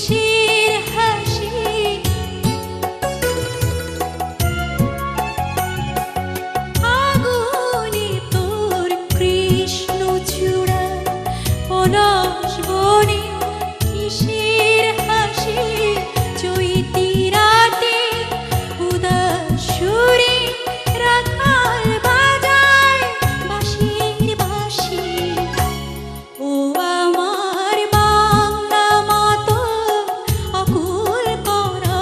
কিসের হাসি আগুনে তোর কৃষ্ণ চূড়া পলাশ বনে কিসের হাসি চৈতি রাতে উদাস সুরে রাখাল বাজায় বাঁশির বাঁশি ও আমার বাংলা মাতো আকুল করা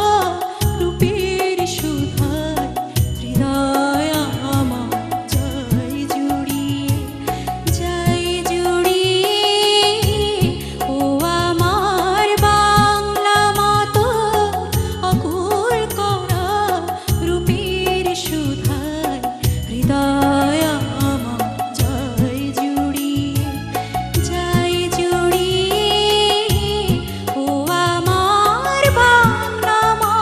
রূপের সুধায় হৃদয় আমার যায় জুড়িয়ে ও আমার বাংলা মাতো আকুল করা রূপের সুধায় হৃদয় আমার যায় জুড়িয়ে ও আমার বাংলা মা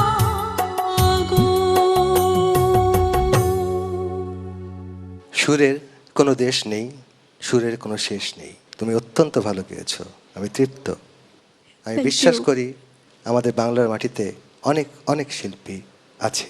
গো। সুরের কোনো দেশ নেই, সুরের কোনো শেষ নেই। তুমি অত্যন্ত ভালো গেয়েছো, আমি তৃপ্ত। আমি Thank বিশ্বাস you. করি আমাদের বাংলার মাটিতে অনেক অনেক শিল্পী আছে।